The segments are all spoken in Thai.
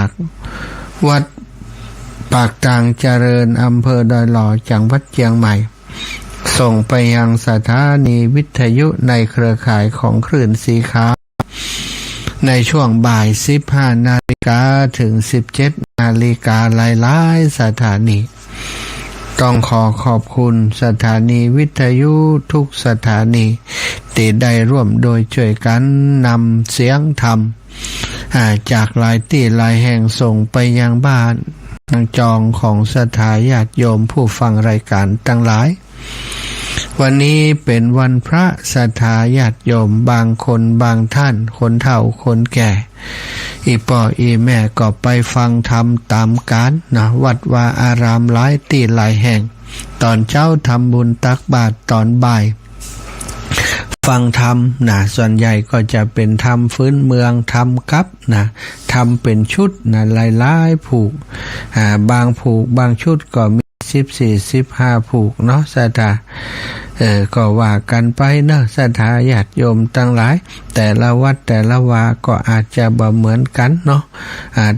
จากวัดปากตางเจริญอำเภอดอยหล่อจังหวัดเชียงใหม่ส่งไปยังสถานีวิทยุในเครือข่ายของคลื่นสีขาวในช่วงบ่าย 15 นาฬิกาถึง 17 นาฬิกาหลายๆสถานีต้องขอบคุณสถานีวิทยุทุกสถานีที่ได้ร่วมโดยช่วยกันนำเสียงธรรมจากหลายที่หลายแห่งส่งไปยังบ้านจองของสถาญาติโยมผู้ฟังรายการทั้งหลายวันนี้เป็นวันพระสถาญาติโยมบางคนบางท่านคนเฒ่าคนแก่อีพ่ออีแม่ก็ไปฟังธรรมตามกาลนะวัดวาอารามหลายที่หลายแห่งตอนเช้าทำบุญตักบาตรตอนบ่ายฟังธรรมนะส่วนใหญ่ก็จะเป็นธรรมพื้นเมืองธรรมกับนะธรรมเป็นชุดนะหลายๆผูกบางผูกบางชุดก็มี14-15ผูกเนาะสถาก็ว่ากันไปเนาะสถาญาติโยมทั้งหลายแต่ละวัดแต่ละวาก็อาจจะบ่เหมือนกันเนาะ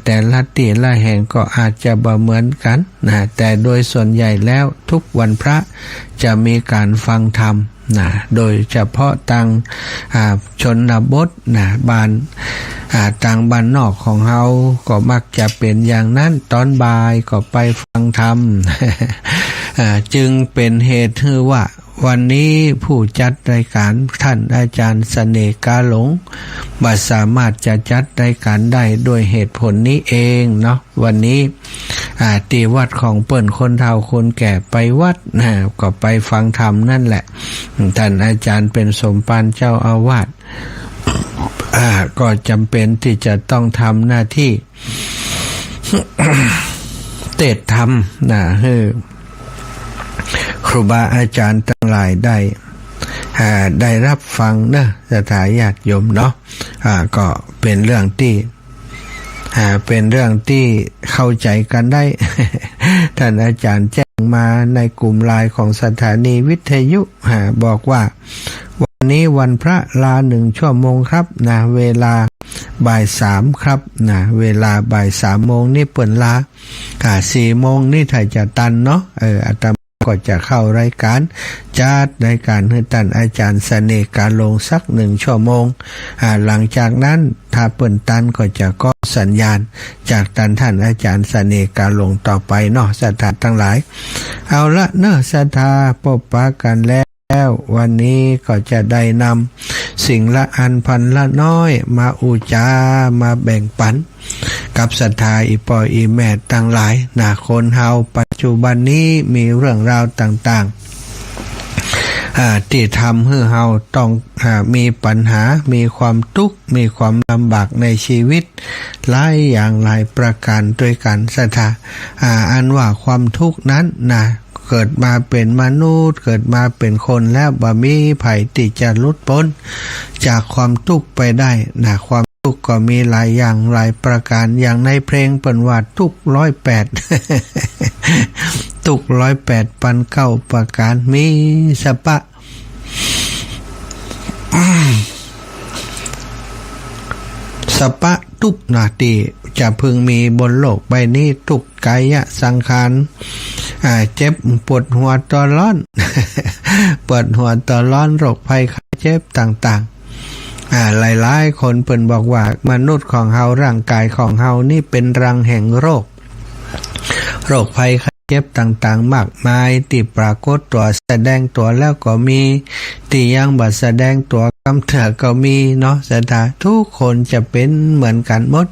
แต่ละที่ละแห่งก็อาจจะบ่เหมือนกันนะแต่โดยส่วนใหญ่แล้วทุกวันพระจะมีการฟังธรรมนะโดยเฉพาะทางชนบทนะบ้านทางบ้านนอกของเฮาก็มักจะเป็นอย่างนั้นตอนบ่ายก็ไปฟังธรรม จึงเป็นเหตุที่ว่าวันนี้ผู้จัดรายการท่านอาจารย์เสน่ห์กาหลงบ่สามารถจะจัดรายการได้ด้วยเหตุผลนี้เองเนาะวันนี้ที่วัดของเปิ้นคนเฒ่าคนแก่ไปวัดก็ไปฟังธรรมนั่นแหละท่านอาจารย์เป็นสมภารเจ้าอาวาสก็จำเป็นที่จะต้องทำหน้าที่ เทศธรรมให้ครูบาอาจารย์ทั้งหลายได้รับฟังนะสถาญาติโยมเนาะก็เป็นเรื่องที่เข้าใจกันได้ ท่านอาจารย์แจ้งมาในกลุ่มไลน์ของสถานีวิทยุบอกว่าวันนี้วันพระลา1 ชั่วโมงครับนะเวลาบ่าย 3ครับนะเวลาบ่าย 3 โมงนี่เปิดลา4 โมงนี่ถ้าจะตันเนาะอาตมาก็จะเข้ารายการจัดรายการให้ท่านอาจารย์เสน่ห์กาหลงสัก1 ชั่วโมงหลังจากนั้นถ้าเปิดตันก็จะก็สัญญาณจากท่านอาจารย์เสน่ห์กาหลงต่อไปเนาะศรัทธาทั้งหลายเอาละเนาะศรัทธาพบปะกันแล้ววันนี้ก็จะได้นำสิ่งละอันพันละน้อยมาอุจามาแบ่งปันกับศรัทธาอีพ่ออีแม่ทั้งหลายคนเฮาปัจจุบันนี้มีเรื่องราวต่างๆที่ทำให้เฮาต้องมีปัญหามีความทุกข์มีความลำบากในชีวิตหลายอย่างหลายประการด้วยกันศรัทธาอันว่าความทุกข์นั้นเกิดมาเป็นมนุษย์เกิดมาเป็นคนแล้วบ่มีไผที่จะหลุดพ้นจากความทุกข์ไปได้ความทุกข์ก็มีหลายอย่างหลายประการอย่างในเพลงเปิ้นว่าทุกข์108 ทุกข์108ปันเก้าประการมีสปะสปะทุกนาทีจะพึงมีบนโลกใบนี้ทุกกายสังขารเจ็บปวดหัวตัวร้อน ปวดหัวตัวร้อนโรคภัยไข้เจ็บต่างๆหลายๆคนเพิ่นบอกว่ามนุษย์ของเฮาร่างกายของเฮานี่เป็นรังแห่งโรคภัยไข้เจ็บต่างๆมากมายที่ปรากฏตัวแสดงตัวแล้วก็มีที่ยังบ่แสดงตัวกำเถื่อก็มีเนาะศรัทธาทุกคนจะเป็นเหมือนกันหมด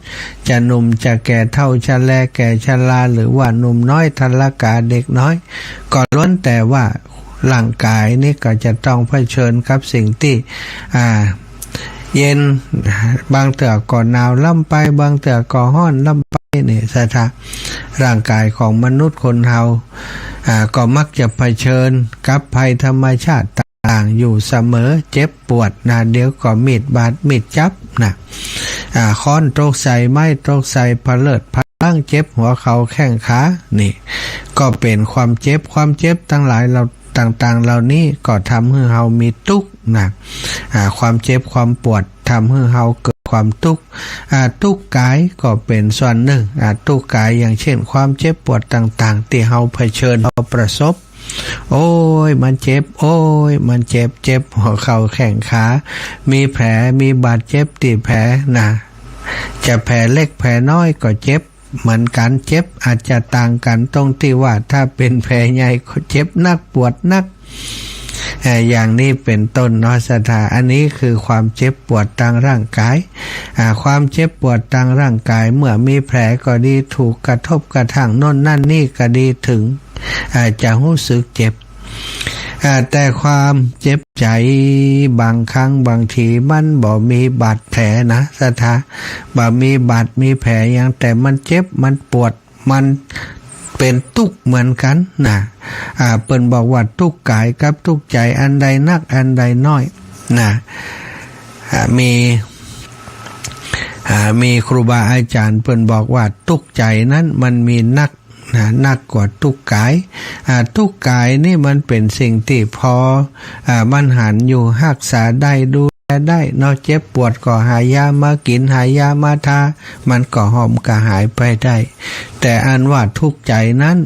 จะหนุ่มจะแก่เฒ่าชราแก่ชราหรือว่าหนุ่มน้อยทัลกาเด็กน้อยก็ล้วนแต่ว่าร่างกายนี่ก็จะต้องเผชิญกับสิ่งที่เย็นบางเถื่อก็หนาวล่ำไปบางเถื่อก็ร้อนล่ำไปนี่ศรัทธาร่างกายของมนุษย์คนเฮาก็มักจะเผชิญกับภัยธรรมชาติต่างอยู่เสมอเจ็บปวดเดี๋ยวก็มีดบาดมีดจับค้อนตกใส่ไม้ตกใส่พเลิดพลังเจ็บหัวเข่าแข้งขานี่ก็เป็นความเจ็บทั้งหลายเราต่างๆเหล่านี้ก็ทำให้เฮามีทุกข์ความเจ็บความปวดทำให้เฮาเกิด ความทุกข์ทุกข์กายก็เป็นส่วนหนึ่งทุกข์กายอย่างเช่นความเจ็บปวดต่างๆที่เราเผชิญเราประสบโอ้ยมันเจ็บโอ้ยมันเจ็บหัวเข่าแข้งขามีแผลมีบาดเจ็บที่แผลนะจะแผลเล็กแผลน้อยก็เจ็บเหมือนกันเจ็บอาจจะต่างกันตรงที่ว่าถ้าเป็นแผลใหญ่ก็เจ็บนักปวดนักอย่างนี้เป็นต้นเนาะศรัทธาอันนี้คือความเจ็บปวดทางร่างกายความเจ็บปวดทางร่างกายเมื่อมีแผลก็ดีถูกกระทบกระทั่งโน่นนั่นนี่ก็ดีถึงจะรู้สึกเจ็บแต่ความเจ็บใจบางครั้งบางทีมันบ่มีบาดแผลนะศรัทธาบ่มีบาดมีแผลอย่างแต่มันเจ็บมันปวดมันเป็นทุกข์เหมือนกันนะเปิ้นบอกว่าทุกข์กายกับทุกข์ใจอันใดนักอันใดน้อยนะมีครูบาอาจารย์เปิ้นบอกว่าทุกข์ใจนั้นมันมีนักกว่าทุกข์กายทุกข์กายนี่มันเป็นสิ่งที่พอมันหันอยู่รักษาได้ดูแลได้เนาะเจ็บปวดก็หายามากินหายามาทามันก็หอมก็หายไปได้แต่อันว่าทุกข์ใจนั้น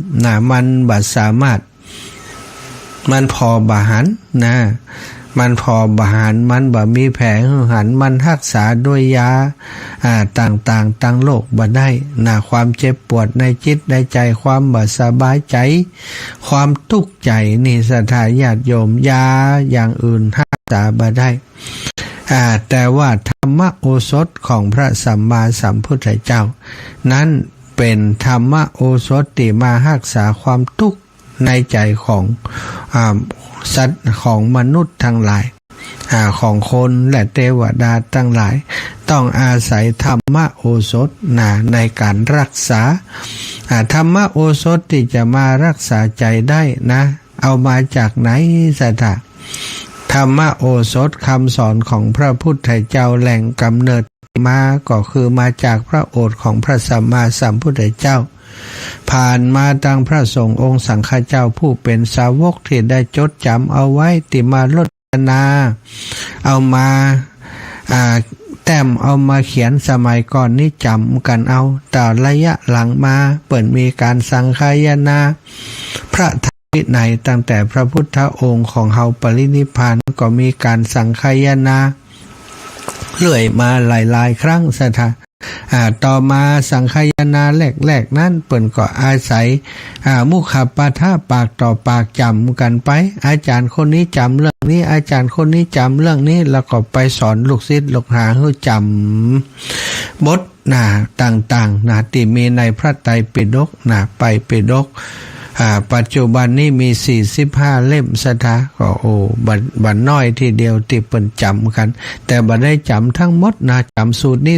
มันบ่สามารถมันพอบาหันนะมันพอบาหันมันบ่มีแผลหันมันรักษาด้วยยาต่างๆตั้งโลกบ่ได้ความเจ็บปวดในจิตในใจความบ่สบายใจความทุกข์ใจนี่ศรัทธาญาติโยมยาอย่างอื่นรักษาบ่ได้แต่ว่าธรรมโอสถของพระสัมมาสัมพุทธเจ้านั้นเป็นธรรมโอสถที่มารักษาความทุกข์ในใจของสัตว์ของมนุษย์ทั้งหลายของคนและเทวดาทั้งหลายต้องอาศัยธรรมโอสถในการรักษาธรรมโอสถที่จะมารักษาใจได้นะเอามาจากไหนสัตว์ธรรมโอสถคำสอนของพระพุทธเจ้าแหล่งกำเนิดมาก็คือมาจากพระโอษฐ์ของพระสัมมาสัมพุทธเจ้าผ่านมาตั้งพระสงฆ์องค์สังฆเจ้าผู้เป็นสาวกที่ได้จดจำเอาไว้ติมาลดนาเอามาแต้มเอามาเขียนสมัยก่อนนี่จำกันเอาแต่ระยะหลังมาเปิดมีการสังฆายนาพระธรรมวินัยตั้งแต่พระพุทธองค์ของเฮาปรินิพพานก็มีการสังฆายนาเรื่อยมาหลายๆครั้งศรัทธาต่อมาสังฆายนาแรกๆนั้นเปิ่นก็อาศัยมุขปาฐะปากต่อปากจำกันไปอาจารย์คนนี้จำเรื่องนี้อาจารย์คนนี้จำเรื่องนี้แล้วก็ไปสอนลูกศิษย์ลูกหาให้จำบทต่างๆที่มีในพระไตรปิฎกไปปิฎกปัจจุบันนี้มี45เล่มศรัทธาก็บัดน้อยทีเดียวที่เปิ้นจำกันแต่บ่ได้จำทั้งหมดจำสูตรนี้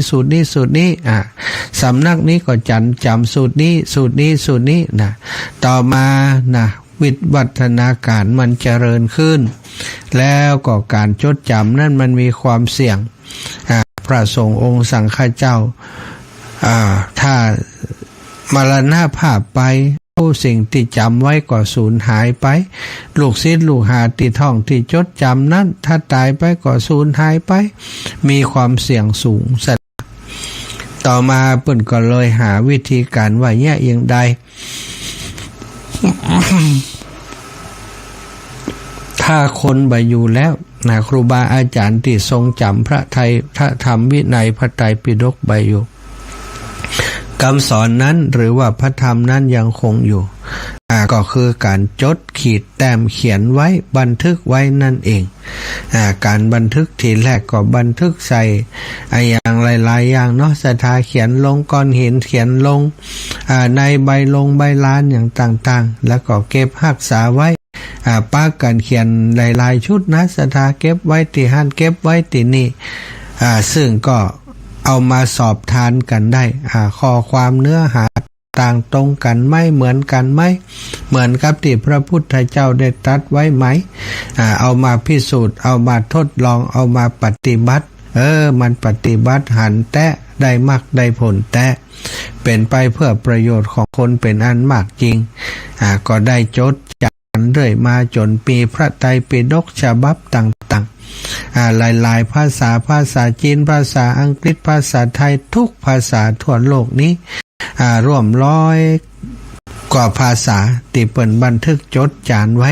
สำนักนี้ก็จำสูตรนี้ต่อมาวิวัฒนาการมันเจริญขึ้นแล้วก็การจดจำนั้นมันมีความเสี่ยงพระสงฆ์องค์สังฆเจ้าถ้ามรณภาพไปสิ่งที่จำไว้ก็สูญหายไปลูกศิษย์ลูกหาที่ท่องที่จดจำนั้นถ้าตายไปก็สูญหายไปมีความเสี่ยงสูงต่อมาเปิ้นก็เลยหาวิธีการว่าเนี่ยอย่างใด ถ้าคนไปอยู่แล้วครูบาอาจารย์ที่ทรงจำพระธรรมวินัยพระไตรปิฎกไปอยู่คำสอนนั้นหรือว่าพระธรรมนั้นยังคงอยู่ก็คือการจดขีดแต้มเขียนไว้บันทึกไว้นั่นเองการบันทึกทีแรกก็บันทึกใส่อย่างหลายๆอย่างเนาะศรัทธาเขียนลงก้อนหินเขียนลงในใบลานอย่างต่างๆแล้วก็เก็บรักษาไว้ป้ากันเขียนหลายๆชุดนะศรัทธาเก็บไว้ที่หันเก็บไว้ที่นี่ซึ่งก็เอามาสอบทานกันได้ข้อความเนื้อหาต่างตรงกันไหมเหมือนกันไหมเหมือนกับที่พระพุทธเจ้าได้ตรัสไว้ไหมเอามาพิสูจน์เอามาทดลองเอามาปฏิบัติมันปฏิบัติหันแตะได้มากได้ผลแตะเป็นไปเพื่อประโยชน์ของคนเป็นอันมากจริงก็ได้จดจำเรื่อยมาจนปีพระไตรปิฎกฉบับต่าง หลายๆภาษาจีนภาษาอังกฤษภาษาไทยทุกภาษาทั่วโลกนี้ร่วม100 กว่าภาษาที่เปิ่นบันทึกจดจานไว้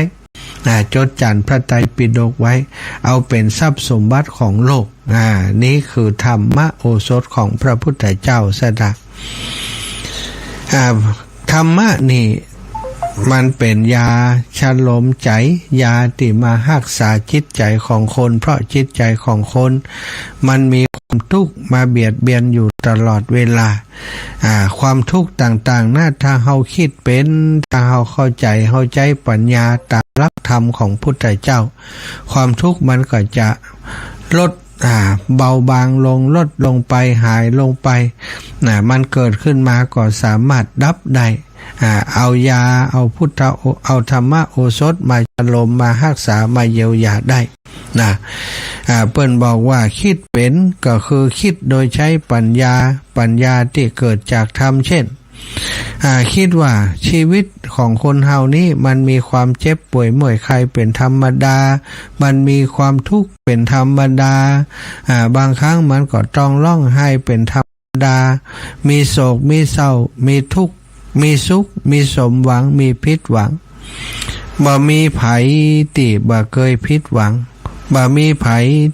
จดจานพระไตรปิฎกไว้เอาเป็นทรัพย์สมบัติของโลกนี่คือธรรมโอสถของพระพุทธเจ้าซะนะธรรมะนี่มันเป็นยาชโลมใจยาที่มารักษาจิตใจของคนเพราะจิตใจของคนมันมีความทุกข์มาเบียดเบียนอยู่ตลอดเวลาความทุกข์ต่างๆถ้าเฮาคิดเป็นถ้าเฮาเข้าใจปัญญาตามหลักธรรมของพุทธเจ้าความทุกข์มันก็จะลดเบาบางลงลดลงไปหายลงไปมันเกิดขึ้นมาก็สามารถดับได้เอายาเอาธรรมโอสถมาชโลมมารักษามาเยียวยาได้เปิ้นบอกว่าคิดเป็นก็คือคิดโดยใช้ปัญญาที่เกิดจากธรรมเช่นคิดว่าชีวิตของคนเฮานี้มันมีความเจ็บป่วยเมื่อยไข้เป็นธรรมดามันมีความทุกข์เป็นธรรมดาบางครั้งมันก็ต้องร้องไห้เป็นธรรมดามีโศกมีเศร้ามีทุกข์มีสุขมีสมหวังมีผิดหวังบ่มีไผที่บ่เคยผิดหวังบ่มีไผ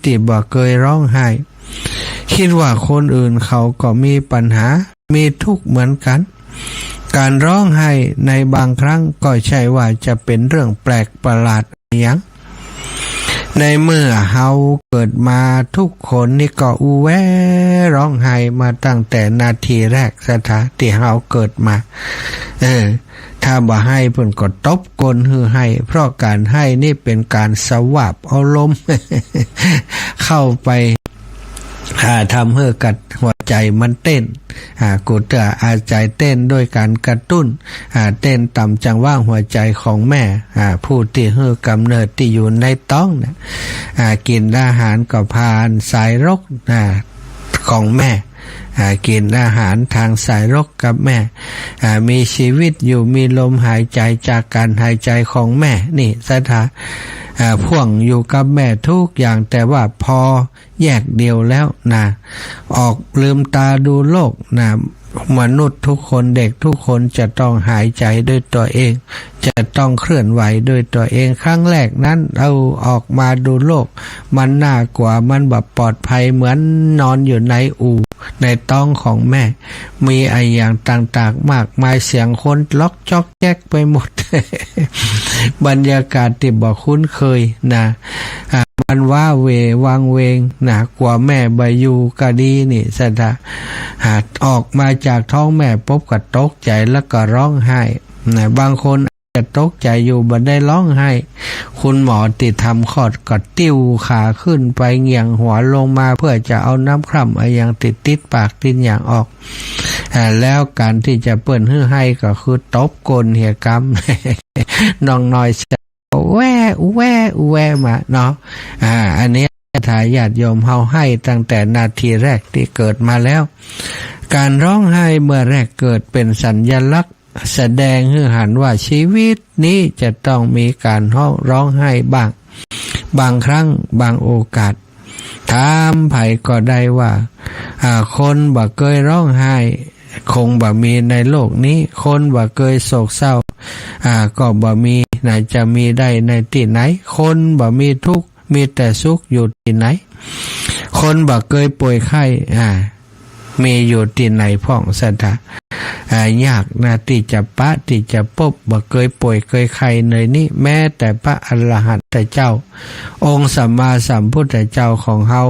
ที่บ่เคยร้องไห้คิดว่าคนอื่นเขาก็มีปัญหามีทุกข์เหมือนกันการร้องไห้ในบางครั้งก็ใช่ว่าจะเป็นเรื่องแปลกประหลาดอย่างในเมื่อเฮาเกิดมาทุกคนนี่ก็อูแวร้องไห้มาตั้งแต่นาทีแรกสถานที่เฮาเกิดมาถ้าบ่ให้เพิ่นก็ตบก้นฮือให้เพราะการให้นี่เป็นการสวาปเอาลม เข้าไปทำให้กัดหัวใจมันเต้นกูเตออาใจเต้นด้วยการกระตุ้นเต้นต่ำจังหวะหัวใจของแม่ผู้ที่ให้กำเนิดที่อยู่ในท้องกินอาหารก็ผ่านสายรกของแม่กินอาหารทางสายรกกับแม่มีชีวิตอยู่มีลมหายใจจากการหายใจของแม่นี่สถาพ่วงอยู่กับแม่ทุกอย่างแต่ว่าพอแยกเดียวแล้วออกลืมตาดูโลกมนุษย์ทุกคนเด็กทุกคนจะต้องหายใจด้วยตัวเองจะต้องเคลื่อนไหวด้วยตัวเองครั้งแรกนั้นเอาออกมาดูโลกมันน่ากว่ามันแบบปลอดภัยเหมือนนอนอยู่ในอู่ในท้องของแม่มีไอ้อย่างต่างๆมากมายเสียงคนล็อกจอกแจ๊กไปหมด บรรยากาศที่บ่คุ้นเคยมันว้าเววังเวงกว่าแม่ใบยูก็ดีนี่สะดาออกมาจากท้องแม่ปุ๊บก็ตกใจแล้วก็ร้องไห้บางคนจะตกใจอยู่บ่ได้ร้องไห้คุณหมอติดทำคลอดก็ติ้วขาขึ้นไปเงี่ยงหัวลงมาเพื่อจะเอาน้ำคร่ำอะไรอย่างติดปากติดอย่างออกแล้วการที่จะเปิ่นให้ก็คือตบกลเหี่ยกำ น้องน้อยแว่มาเนาะอันนี้ทายาทโยมเฮาให้ตั้งแต่นาทีแรกที่เกิดมาแล้วการร้องไห้เมื่อแรกเกิดเป็นสัญลักษณ์แสดงให้เห็นว่าชีวิตนี้จะต้องมีการร้องไห้บ้างบางครั้งบางโอกาสถามไผก็ได้ว่าคนบ่เคยร้องไห้คงบ่มีในโลกนี้คนบ่เคยโศกเศร้าก็บ่มีไหนจะมีได้ในที่ไหนคนบ่มีทุกข์มีแต่สุขอยู่ที่ไหนคนบ่เคยป่วยไข้มีอยู่ที่ไหนพ่องสัทธายากที่จะที่จะพบบ่เคยป่วยเคยไข้เลยนี่แม้แต่พระอรหันตเจ้าองค์สัมมาสัมพุทธเจ้าของเฮา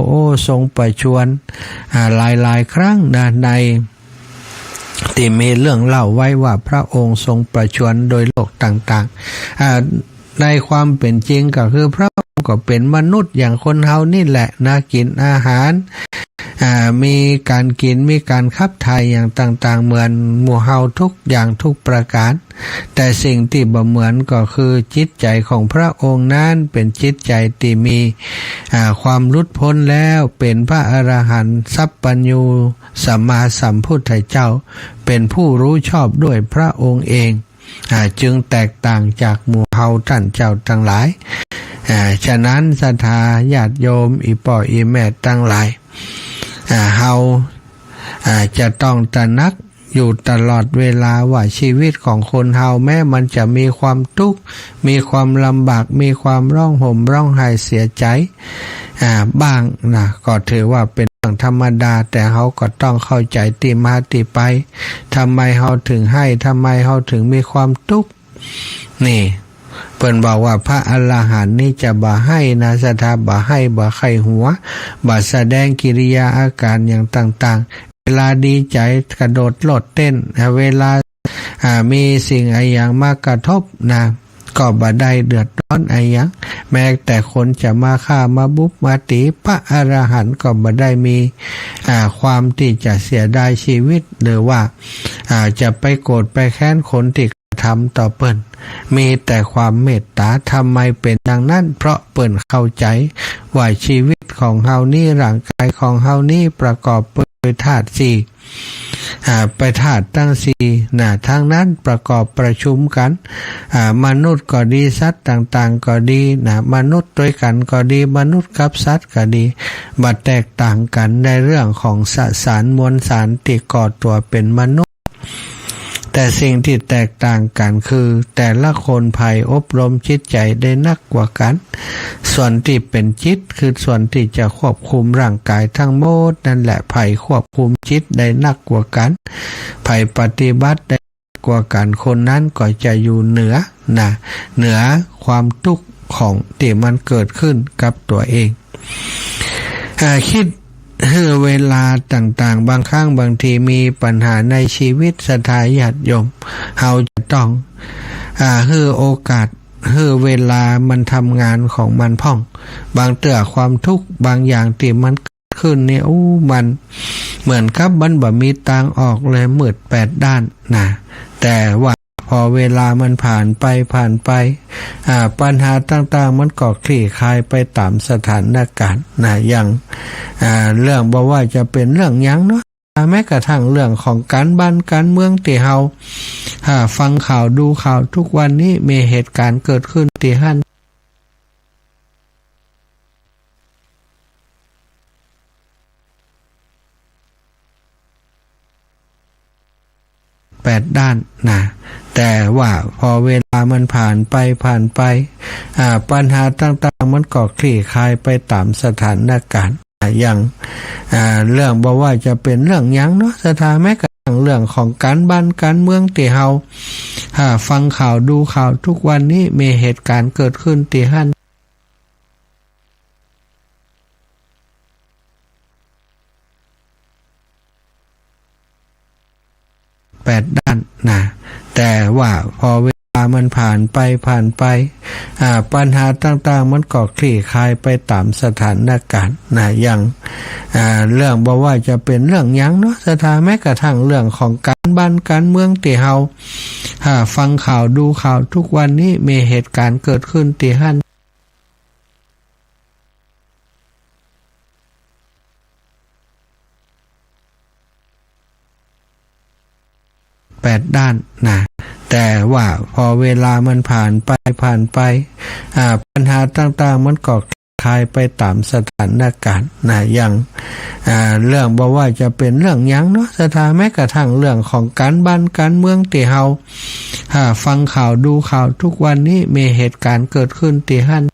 ทรงประชวรหลายครั้งในที่มีเรื่องเล่าไว้ว่าพระองค์ทรงประชวรโดยโลกต่างๆในความเป็นจริงก็คือพระองค์ก็เป็นมนุษย์อย่างคนเฮานี่แหละกินอาหารมีการกินมีการขับถ่ายอย่างต่างๆเหมือนหมู่เฮาทุกอย่างทุกประการแต่สิ่งที่บ่เหมือนก็คือจิตใจของพระองค์นั้นเป็นจิตใจที่มีความหลุดพ้นแล้วเป็นพระอรหันต์สัพพัญญูสัมมาสัมพุทธเจ้าเป็นผู้รู้ชอบด้วยพระองค์เองจึงแตกต่างจากหมู่เฮาท่านเจ้าทั้งหลาย ฉะนั้นศรัทธาญาติโยมอีป่ออีแม่ตั้งหลายเฮาจะต้องตระหนักอยู่ตลอดเวลาว่าชีวิตของคนเฮาแม้มันจะมีความทุกข์มีความลำบากมีความร้องห่มร้องไห้เสียใจบ้างนะก็ถือว่าเป็นเรื่องธรรมดาแต่เฮาก็ต้องเข้าใจที่มาที่ไปทำไมเฮาถึงให้ทำไมเฮาถึงมีความทุกข์นี่เปิ้นบอกว่าพระอรหันต์นี่จะบ่ให้นะศรัทธาบ่ให้บ่ไข้หัวบ่แสดงกิริยาอาการอย่างต่างๆเวลาดีใจกระโดดโลดเต้นเวลามีสิ่งอะไรอย่างมากระทบนะก็บ่ได้เดือดร้อนอะไรอย่างแม้แต่คนจะมาฆ่ามาบุบมาตีพระอรหันต์ก็บ่ได้มีความที่จะเสียดายชีวิตหรือว่าจะไปโกรธไปแค้นคนที่ทำต่อเปิ้นมีแต่ความเมตตาทำไมเป็นดังนั้นเพราะเปิ้นเข้าใจว่าชีวิตของเฮานี่ร่างกายของเฮานี่ประกอบด้วยธาตุสี่ไปธาตุตั้งสี่ทางนั้นประกอบประชุมกันมนุษย์ก็ดีสัตว์ต่างๆก็ดีมนุษย์ด้วยกันก็ดีมนุษย์กับสัตว์ก็ดีบัดแตกต่างกันในเรื่องของสสารมวลสารที่ก่อตัวเป็นมนุษย์แต่สิ่งที่แตกต่างกันคือแต่ละคนภัยอบรมจิตใจได้นักกว่ากันส่วนที่เป็นจิตคือส่วนที่จะควบคุมร่างกายทั้งหมดนั่นแหละภัยควบคุมจิตได้นักกว่ากันภัยปฏิบัติได้กว่ากันคนนั้นก็จะอยู่เหนือความทุกข์ของที่มันเกิดขึ้นกับตัวเองคิดเวลาต่างๆบางครั้งบางทีมีปัญหาในชีวิตศรัทธาญาติโยมเฮาจะต้องโอกาสเวลามันทำงานของมันพ่องบางเตื่อความทุกข์บางอย่างที่มันเกิดขึ้นเนี่ยมันเหมือนกับมันบ่มีทางออกเลยมืด8ด้านนะแต่ว่าพอเวลามันผ่านไปปัญหาต่างๆมันก็คลี่คลายไปตามสถานการณ์อย่างเรื่องบอกว่าจะเป็นเรื่องยังเนาะแม้กระทั่งเรื่องของการบ้านการเมืองที่เฮาฟังข่าวดูข่าวทุกวันนี้มีเหตุการณ์เกิดขึ้นที่หั่น8ด้านแต่ว่าพอเวลามันผ่านไปปัญหาต่างๆมันก็คลี่คลายไปตามสถานการณ์อย่างเรื่องบอกว่าจะเป็นเรื่องยังเนาะสถานแม้กระทั่งเรื่องของการบ้านการเมืองที่เฮาฟังข่าวดูข่าวทุกวันนี้มีเหตุการณ์เกิดขึ้นที่หั่น8ด้านแต่ว่าพอเวลามันผ่านไปปัญหาต่างๆมันก็คลี่คลายไปตามสถานการณ์อย่างเรื่องบอกว่าจะเป็นเรื่องยังเนาะสถานแม้กระทั่งเรื่องของการบ้านการเมืองที่เฮาฟังข่าวดูข่าวทุกวันนี้มีเหตุการณ์เกิดขึ้นที่หั่น8ด้านแต่ว่าพอเวลามันผ่านไปปัญหาต่างๆมันก็คลายไปตามสถานการณ์อย่างเรื่องบอกว่าจะเป็นเรื่องยังเนาะสถานแม้กระทั่งเรื่องของการบ้านการเมืองที่เฮาฟังข่าวดูข่าวทุกวันนี้มีเหตุการณ์เกิดขึ้นที่หั่น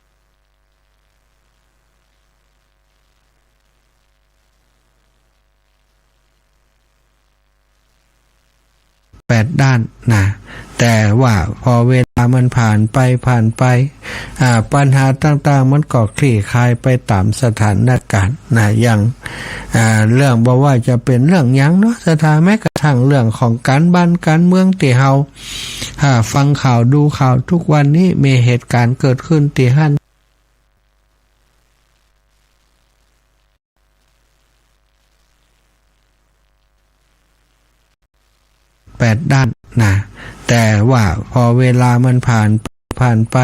8ด้านแต่ว่าพอเวลามันผ่านไปปัญหาต่างๆมันก็คลี่คลายไปตามสถานการณ์อย่างเรื่องบอกว่าจะเป็นเรื่องยังเนาะสถานแม้กระทั่งเรื่องของการบ้านการเมืองที่เฮาฟังข่าวดูข่าวทุกวันนี้มีเหตุการณ์เกิดขึ้นที่หั่น8ด้านแต่ว่าพอเวลามันผ่านไป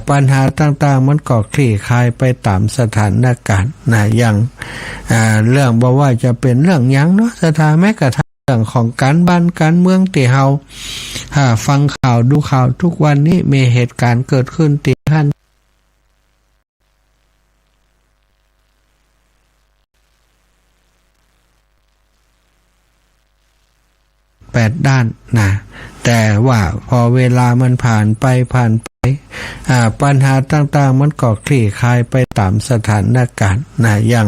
ปัญหาต่างๆมันก็คลี่คลายไปตามสถานการณ์อย่างเรื่องบอกว่าจะเป็นเรื่องยังเนาะสถานแม้กระทั่งเรื่องของการบ้านการเมืองที่เฮาฟังข่าวดูข่าวทุกวันนี้มีเหตุการณ์เกิดขึ้นที่หั่น 8 ด้านนะแต่ว่าพอเวลามันผ่านไปปัญหาต่างๆมันก็คลี่คลายไปตามสถานการณ์นะอย่าง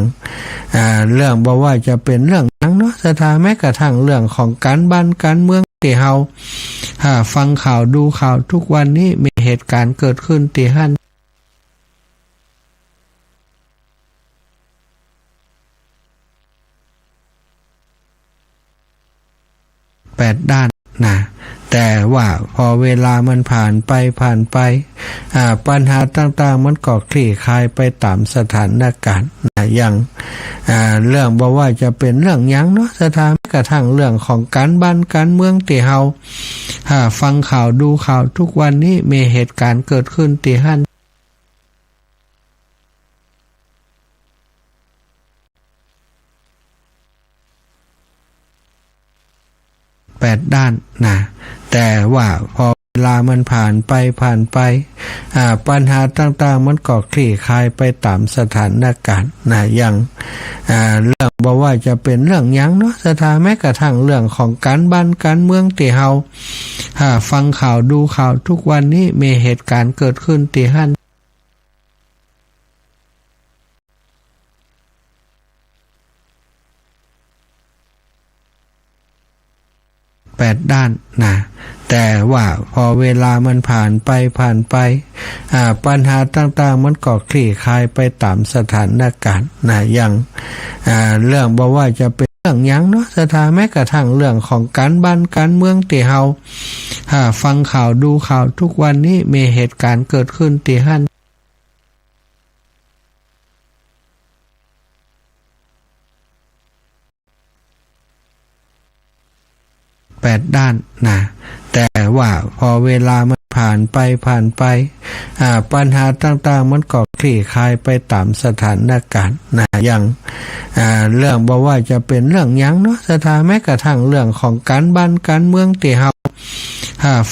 เรื่องบอกว่าจะเป็นเรื่องนั้นเนาะแม้กระทั่งเรื่องของการบ้านการเมืองที่เฮาฟังข่าวดูข่าวทุกวันนี้มีเหตุการณ์เกิดขึ้นที่หั่น8 ด้านนะแต่ว่าพอเวลามันผ่านไปปัญหาต่างๆมันก็คลี่คลายไปตามสถานการณ์นะอย่างเรื่องบอกว่าจะเป็นเรื่องยังเนาะแม้กระทั่งเรื่องของการบ้านการเมืองที่เฮาฟังข่าวดูข่าวทุกวันนี้มีเหตุการณ์เกิดขึ้นที่หั่น8 ด้านนะแต่ว่าพอเวลามันผ่านไปปัญหาต่างๆมันก็คลี่คลายไปตามสถานการณ์นะอย่างเรื่องบอกว่าจะเป็นเรื่องยังเนาะแม้กระทั่งเรื่องของการบ้านการเมืองที่เฮาฟังข่าวดูข่าวทุกวันนี้มีเหตุการณ์เกิดขึ้นที่หั่น8 ด้านนะแต่ว่าพอเวลามันผ่านไปปัญหาต่างๆมันก็คลี่คลายไปตามสถานการณ์นะอย่างเรื่องบอกว่าจะเป็นเรื่องยังเนาะแม้กระทั่งเรื่องของการบ้านการเมืองที่เฮาฟังข่าวดูข่าวทุกวันนี้มีเหตุการณ์เกิดขึ้นที่หั่น8 ด้านนะแต่ว่าพอเวลามันผ่านไปปัญหาต่างๆมันก็คลี่คลายไปตามสถานการณ์นะอย่างเรื่องบอกว่าจะเป็นเรื่องยังเนาะแม้กระทั่งเรื่องของการบ้านการเมืองที่เฮา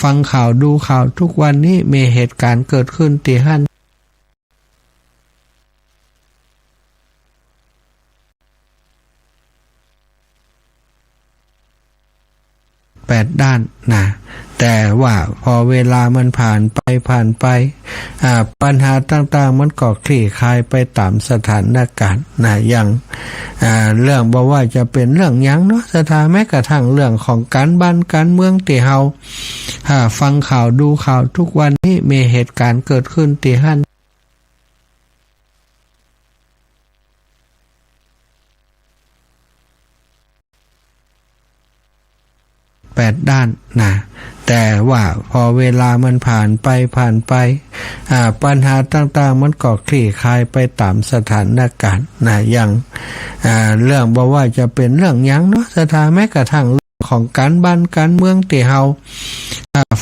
ฟังข่าวดูข่าวทุกวันนี้มีเหตุการณ์เกิดขึ้นที่หั่น8 ด้านนะแต่ว่าพอเวลามันผ่านไปปัญหาต่างๆมันก็คลี่คลายไปตามสถานการณ์นะอย่างเรื่องบอกว่าจะเป็นเรื่องยังเนาะแม้กระทั่งเรื่องของการบ้านการเมืองที่เฮาฟังข่าวดูข่าวทุกวันนี้มีเหตุการณ์เกิดขึ้นที่หั่น8 ด้านนะแต่ว่าพอเวลามันผ่านไปปัญหาต่างๆมันก็คลี่คลายไปตามสถานการณ์นะอย่างเรื่องบอกว่าจะเป็นเรื่องยังเนาะแม้กระทั่งเรื่องของการบ้านการเมืองที่เฮา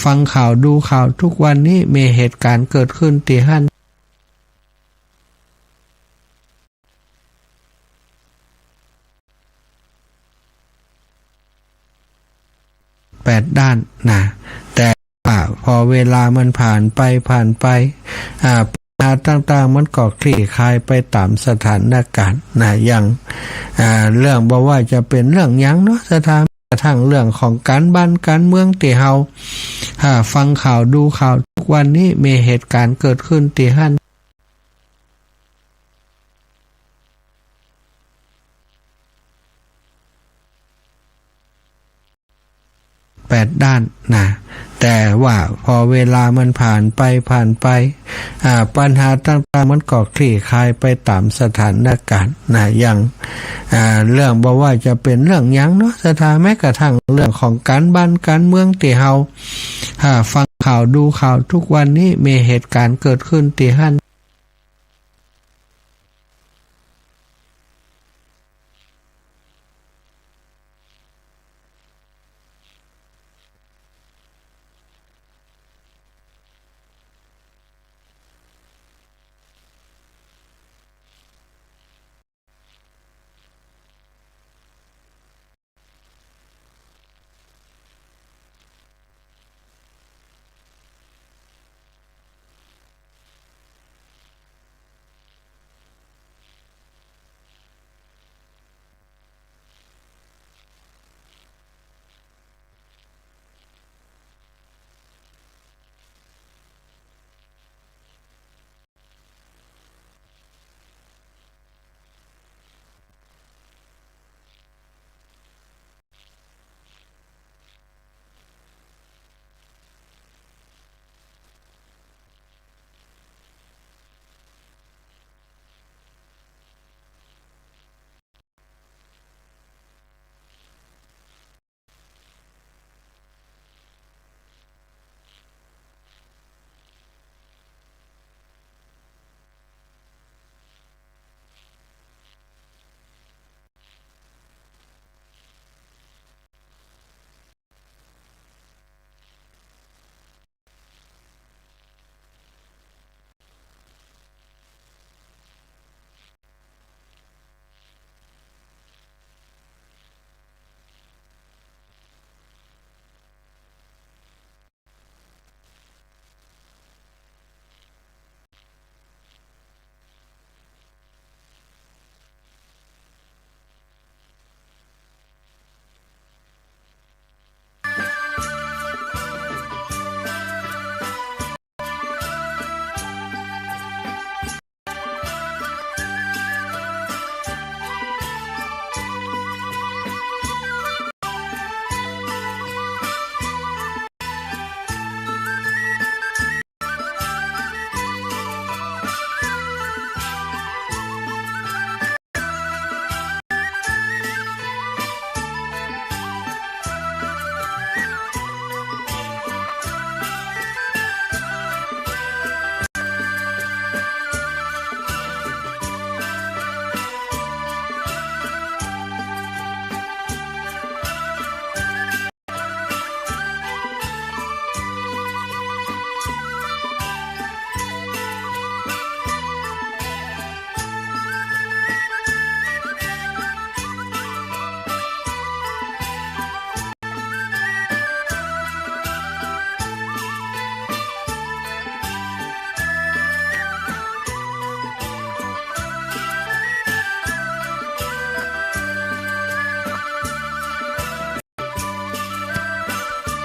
ฟังข่าวดูข่าวทุกวันนี้มีเหตุการณ์เกิดขึ้นที่หั่น8 ด้านนะแต่ว่าพอเวลามันผ่านไปปัญหาต่างๆมันก็คลี่คลายไปตามสถานการณ์นะอย่างเรื่องบอกว่าจะเป็นเรื่องยังเนาะแม้กระทั่งเรื่องของการบ้านการเมืองที่เฮาฟังข่าวดูข่าวทุกวันนี้มีเหตุการณ์เกิดขึ้นที่หั่น8 ด้านนะแต่ว่าพอเวลามันผ่านไปปัญหาต่างๆมันก็คลี่คลายไปตามสถานการณ์นะอย่างเรื่องบอกว่าจะเป็นเรื่องยังเนาะแม้กระทั่งเรื่องของการบ้านการเมืองที่เฮาฟังข่าวดูข่าวทุกวันนี้มีเหตุการณ์เกิดขึ้นที่หั่น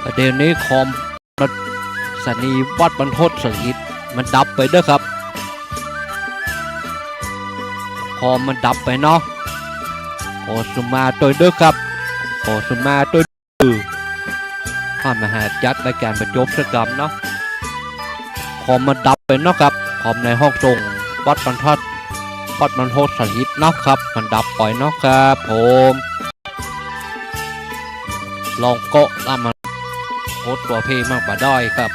ประเด็นนี้คอมสถานีวัดบรรพตสถิตมันดับไปเด้อครับคอมมันดับไปเนาะขอสุมาตัวเด้อครับขอสุมาตัวข้ามหาจัดรายการประจบสกรรมเนาะคอมมันดับไปเนาะครับคอมในห้องส่งวัดบรรพตสถิตเนาะครับมันดับไปเนาะครับผมลองเกาะแล้วมันโคตรตัวเพลงมากกว่าด้อยครับ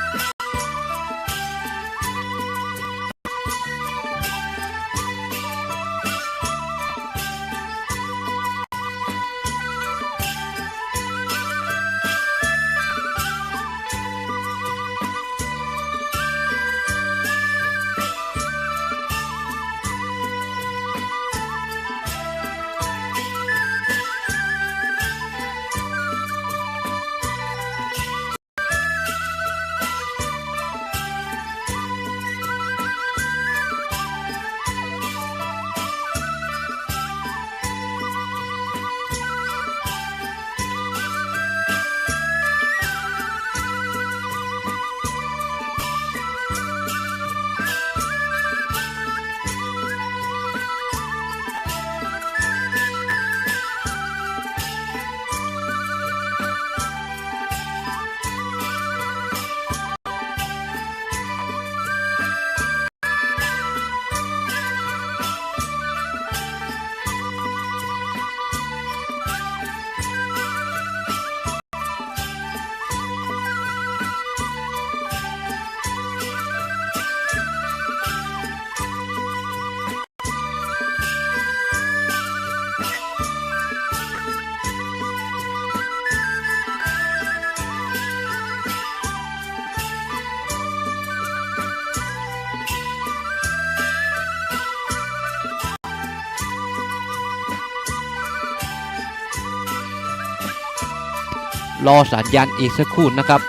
รอสัญญาณอีกสักครู่นะครับ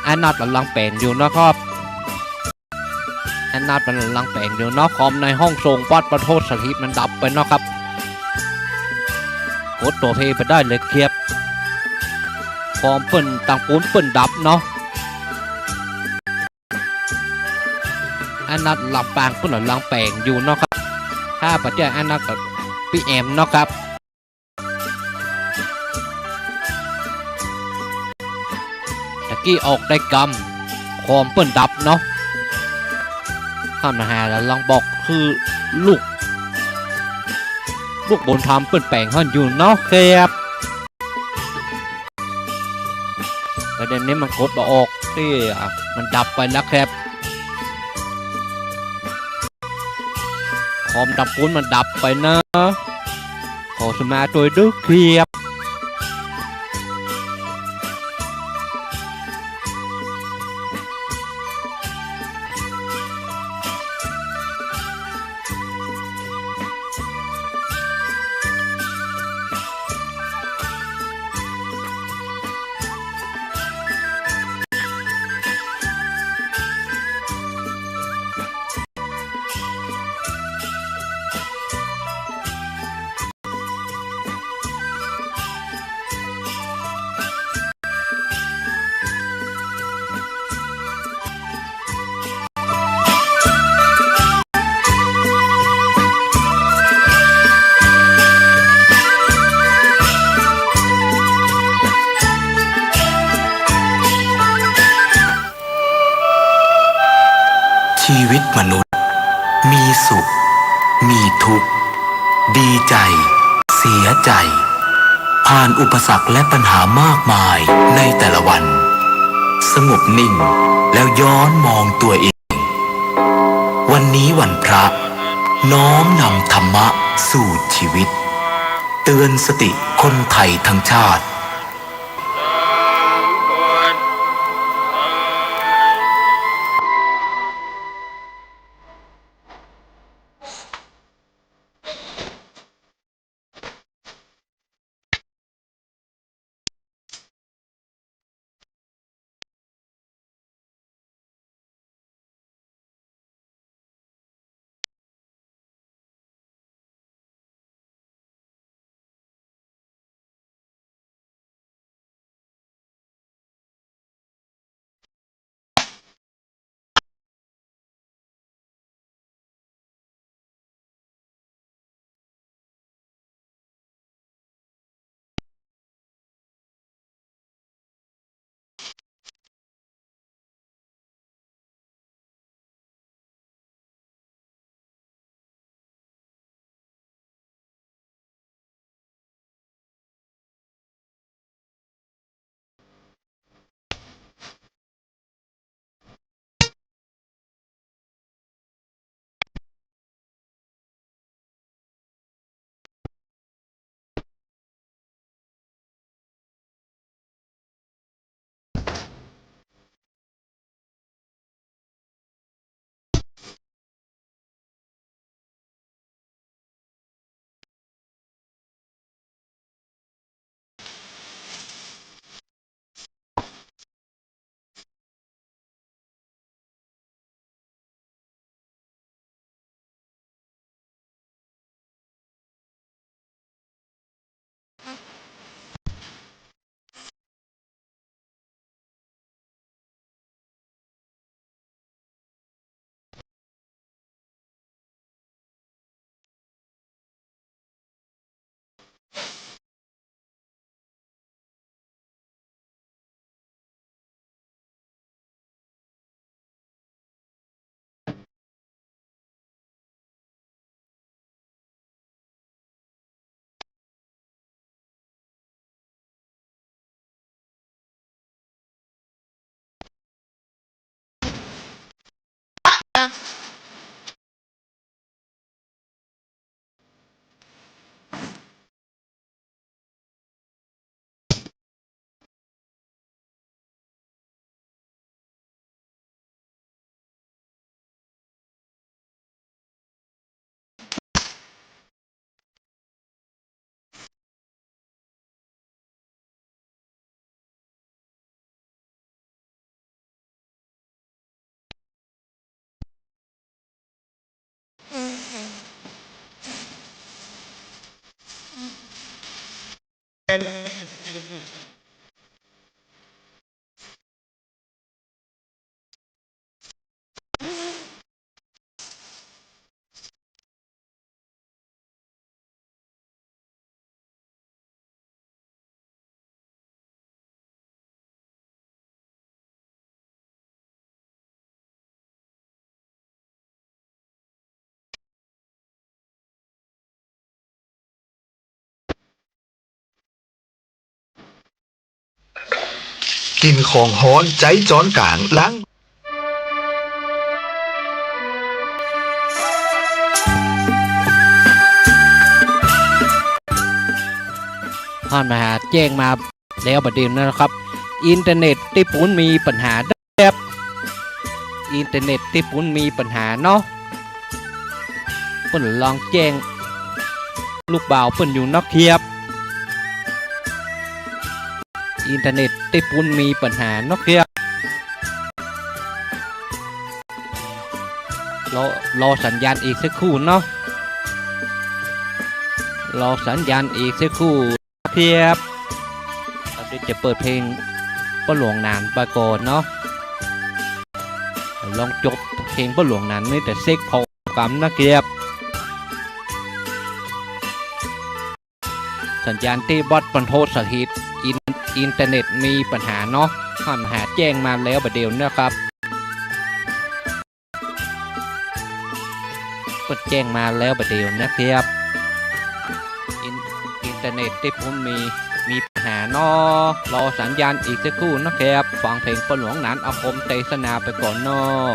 อันนัดกำลังแปลงอยู่นะครับอันนัดกำลังแปลงอยู่นะคอมในห้องส่งวัดบรรพตสถิตมันดับไปนะครับกดตัวเพย์ไปได้เลยเคียบคอมเปิ่นต่างปูนเปิ่นดับเนาะอันนัดหลับปางเปิ่นกำลังแปลงอยู่เนาะครับถ้าปัจจัยอันนัดกับพี่แอมเนาะครับตะกี้ออกได้กำคอมเปิ่นดับเนาะข้ามนาหาแล้วลองบอกคือลูกบนทำเปิ่นแปลงเขาอยู่เนาะครับประเด็นนี้มันกดบ่ออกที่มันดับไปแล้วครับคอมดับปูนมันดับไปนะขอสมาตัวดึกเคียบชีวิตมนุษย์มีสุขมีทุกข์ดีใจเสียใจผ่านอุปสรรคและปัญหามากมายในแต่ละวันสงบนิ่งแล้วย้อนมองตัวเองวันนี้วันพระน้อมนำธรรมะสู่ชีวิตเตือนสติคนไทยทั้งชาติ กินของฮ้อนใจจอนกลางล้าง ท่านมาหาแจ้งมาแล้วประเด็นนะครับ อินเทอร์เน็ตที่ปุ่นมีปัญหาแบบอินเทอร์เน็ตที่ปุ่นมีปัญหาเนาะเพิ่นลองแจ้งลูกบ่าวเพิ่นอยู่นอกเทียบอินเทอร์เน็ตที่ปุ่นมีปัญหานอกเทียบรอสัญญาณอีกสักครู่เนาะรอสัญญาณอีกสักครู่เทียบเราจะเปิดเพลงป้าหลวงนานไปก่อนเนาะลองจบเพลงป้าหลวงนานนี่แต่เซ็กพอกำนะเกียบสัญญาณที่บอสปันโทสถิตอินเทอร์เน็ตมีปัญหาเนาะท่านหาแจ้งมาแล้วประเดี๋ยวนะครับก็แจ้งมาแล้วประเดี๋ยวนะครับอินเทอร์เน็ตที่ผมมีปัญหาเนาะรอสัญญาณอีกสักครู่นะครับฟังเพลงป้าหลวงนานอาคมเตสนาไปก่อนเนาะ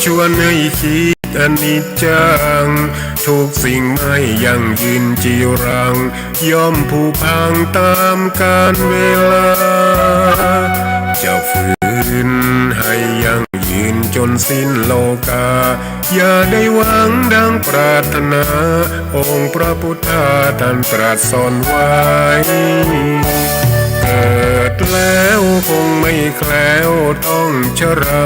ชวนให้คิดอนิจจังทุกสิ่งไม่ยั่งยืนจีรังย่อมผุพังตามกาลเวลาจะฝืนให้ยั่งยืนจนสิ้นโลกาอย่าได้หวังดังปรารถนาองค์พระพุทธาท่านตรัสสอนไว้เกิดแล้วคงไม่แคล้วต้องชรา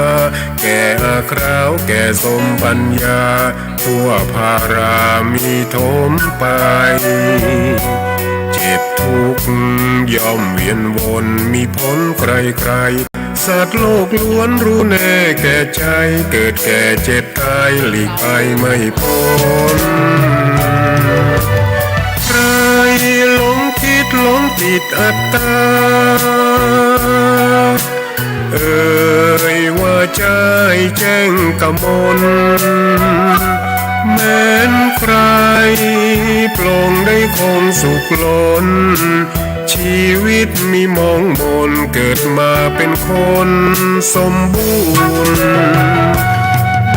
แก่อาคราวแก่สมปัญญาทั่วภารามีถมไปเจ็บทุกข์ย่อมเวียนวนมีพ้นใครๆสัตว์โลกล้วนรู้แน่แก่ใจเกิดแก่เจ็บตายหลีกไปไม่พ้นใครหลงคิดหลงติดอัตตาว่าใจแจ้งกมลแม้นใครปลงได้คงสุขล้นชีวิตมีมองมนเกิดมาเป็นคนสมบูรณ์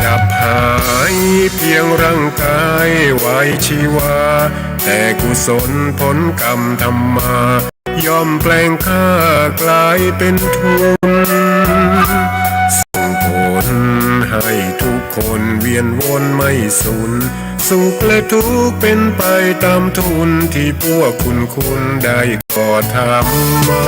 ดับหายเพียงร่างกายไว้ชีวาแต่กุศลผลกรรมทำมา ย่อมแปลงค่ากลายเป็นทุนส่งผลให้ทุกคนเวียนวนไม่สูญสุขและทุกข์เป็นไปตามทุนที่พวกคุณได้ก่อทำมา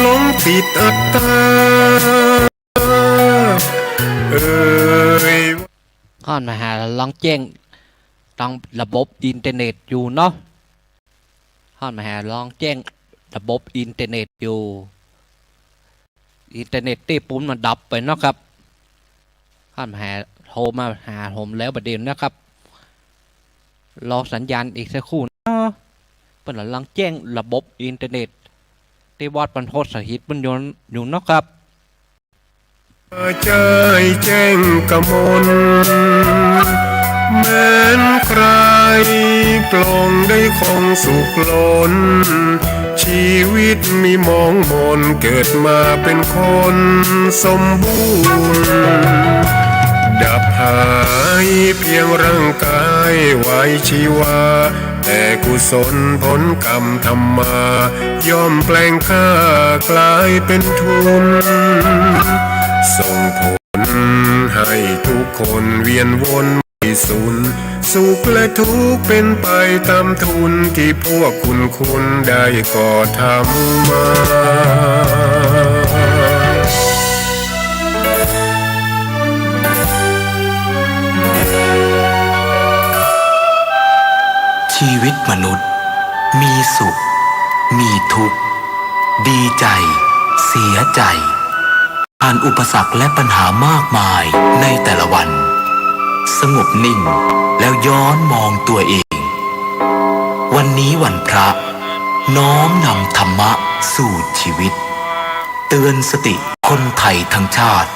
หลงผิดอัตตาเอ่ย ก่อนมาหาลองแจ้งต้องระบบอินเทอร์เน็ตอยู่เนาะก่อนมาหาลองแจ้งระบบอินเทอร์เน็ตอยู่อินเทอร์เน็ตที่ปุ่มมันดับไปเนาะครับก่อนมาหาโทรมาหาผมแล้วประเด็นนะครับรอสัญญาณอีกสักครู่เนาะเปิดลองแจ้งระบบอินเทอร์เน็ตที่วัดปันโพสหิตบนยนต์อยู่เนาะครับ ใจแจ้งกมลแม้นใครปลงได้คงสุขล้นชีวิตมีมองมนเกิดมาเป็นคนสมบูรณ์ดับหายเพียงร่างกายไว้ชีวาแต่กุศลผลกรรมธรรมาย่อมแปลงค่ากลายเป็นทุนส่งผลให้ทุกคนเวียนวนไม่สูญสุขและทุกข์เป็นไปตามทุนที่พวกคุณได้ก่อทำมา ชีวิตมนุษย์มีสุขมีทุกข์ดีใจเสียใจผ่านอุปสรรคและปัญหามากมายในแต่ละวันสงบนิ่งแล้วย้อนมองตัวเองวันนี้วันพระน้อมนำธรรมะสู่ชีวิตเตือนสติคนไทยทั้งชาติ